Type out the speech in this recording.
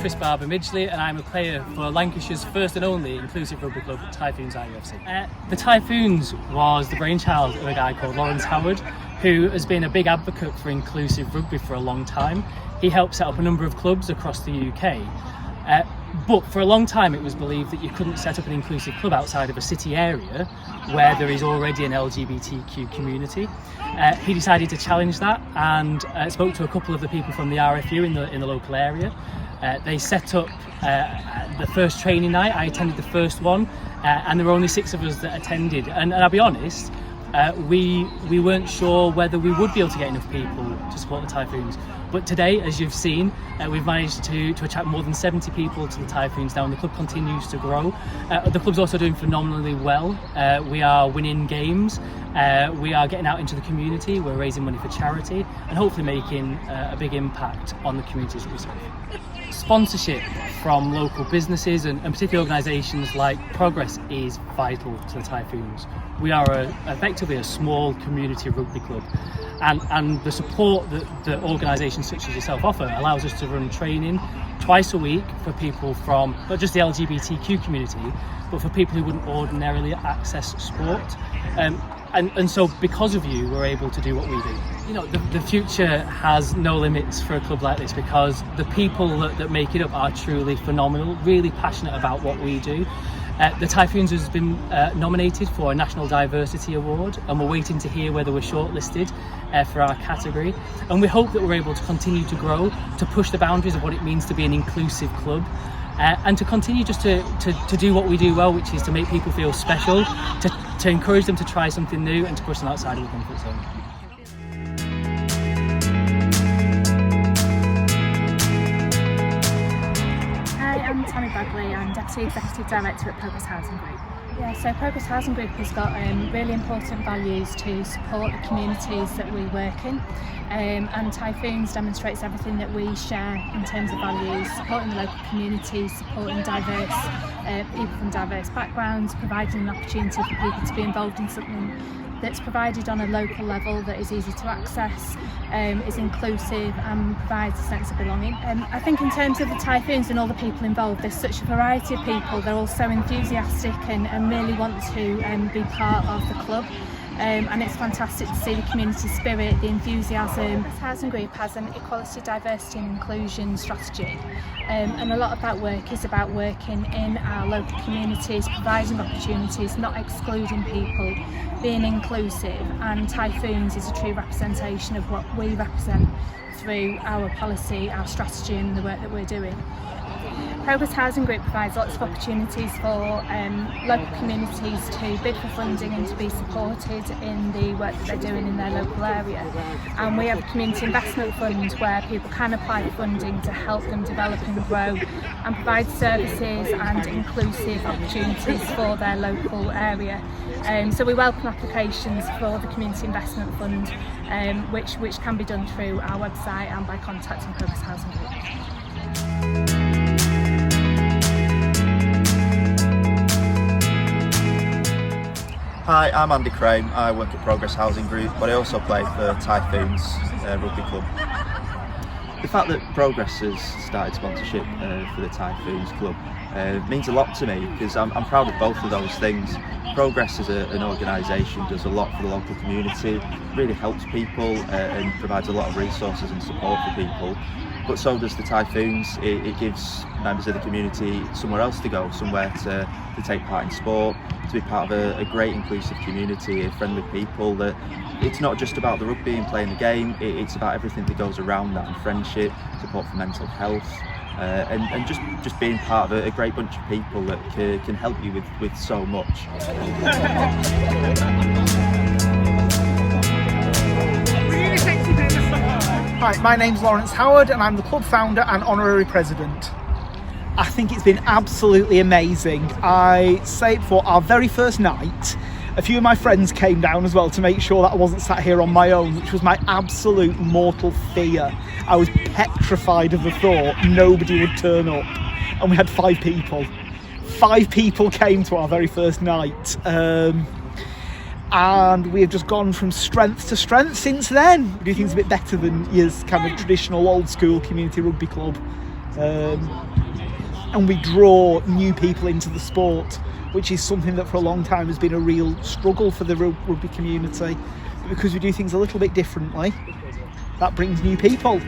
Chris Barber Midgley, and I'm a player for Lancashire's first and only inclusive rugby club, Typhoons IUFC. The Typhoons was the brainchild of a guy called Lawrence Howard, who has been a big advocate for inclusive rugby for a long time. He helped set up a number of clubs across the UK. But for a long time it was believed that you couldn't set up an inclusive club outside of a city area where there is already an LGBTQ community. He decided to challenge that and spoke to a couple of the people from the RFU in the local area. They set up the first training night. I attended the first one, and there were only 6 of us that attended. And I'll be honest, we weren't sure whether we would be able to get enough people to support the Typhoons. But today, as you've seen, we've managed to attract more than 70 people to the Typhoons now, and the club continues to grow. The club's also doing phenomenally well. We are winning games, we are getting out into the community, we're raising money for charity, and hopefully making a big impact on the communities that we serve. Sponsorship from local businesses and particularly organisations like Progress is vital to the Typhoons. We are effectively a small community rugby club, and the support that organisations such as yourself offer allows us to run training twice a week for people from not just the LGBTQ community, but for people who wouldn't ordinarily access sport. And so because of you, we're able to do what we do. You know, the future has no limits for a club like this, because the people that make it up are truly phenomenal, really passionate about what we do. The Typhoons has been nominated for a National Diversity Award, and we're waiting to hear whether we're shortlisted for our category. And we hope that we're able to continue to grow, to push the boundaries of what it means to be an inclusive club, and to continue just to do what we do well, which is to make people feel special, to encourage them to try something new and to push them outside of the comfort zone. I'm Tammy Bagley, I'm Deputy Executive Director at Progress Housing Group. Yeah, so Progress Housing Group has got really important values to support the communities that we work in, and Typhoons demonstrates everything that we share in terms of values, supporting the local communities, supporting diverse people from diverse backgrounds, providing an opportunity for people to be involved in something that's provided on a local level that is easy to access, is inclusive and provides a sense of belonging. I think in terms of the Typhoons and all the people involved, there's such a variety of people. They're all so enthusiastic and really want to be part of the club. And it's fantastic to see the community spirit, the enthusiasm. This housing group has an equality, diversity and inclusion strategy, and a lot of that work is about working in our local communities, providing opportunities, not excluding people, being inclusive, and Typhoons is a true representation of what we represent through our policy, our strategy and the work that we're doing. Progress Housing Group provides lots of opportunities for local communities to bid for funding and to be supported in the work that they're doing in their local area. And we have a community investment fund where people can apply for funding to help them develop and grow and provide services and inclusive opportunities for their local area. So we welcome applications for the community investment fund, which can be done through our website and by contacting Progress Housing Group. Hi, I'm Andy Crane. I work at Progress Housing Group, but I also play for Typhoons Rugby Club. The fact that Progress has started sponsorship for the Typhoons Club means a lot to me, because I'm proud of both of those things. Progress as an organisation does a lot for the local community, really helps people and provides a lot of resources and support for people. But so does the Typhoons. It gives members of the community somewhere else to go, somewhere to take part in sport, to be part of a great inclusive community of friendly people. That it's not just about the rugby and playing the game, it's about everything that goes around that, and friendship, support for mental health, and just being part of a great bunch of people that can help you with so much. Hi, my name's Lawrence Howard and I'm the club founder and honorary president. I think it's been absolutely amazing. I say it for our very first night, a few of my friends came down as well to make sure that I wasn't sat here on my own, which was my absolute mortal fear. I was petrified of the thought nobody would turn up, and we had 5 people. 5 people came to our very first night. And we have just gone from strength to strength since then. We do things a bit better than your kind of traditional old school community rugby club. and we draw new people into the sport, which is something that for a long time has been a real struggle for the rugby community. But because we do things a little bit differently, that brings new people.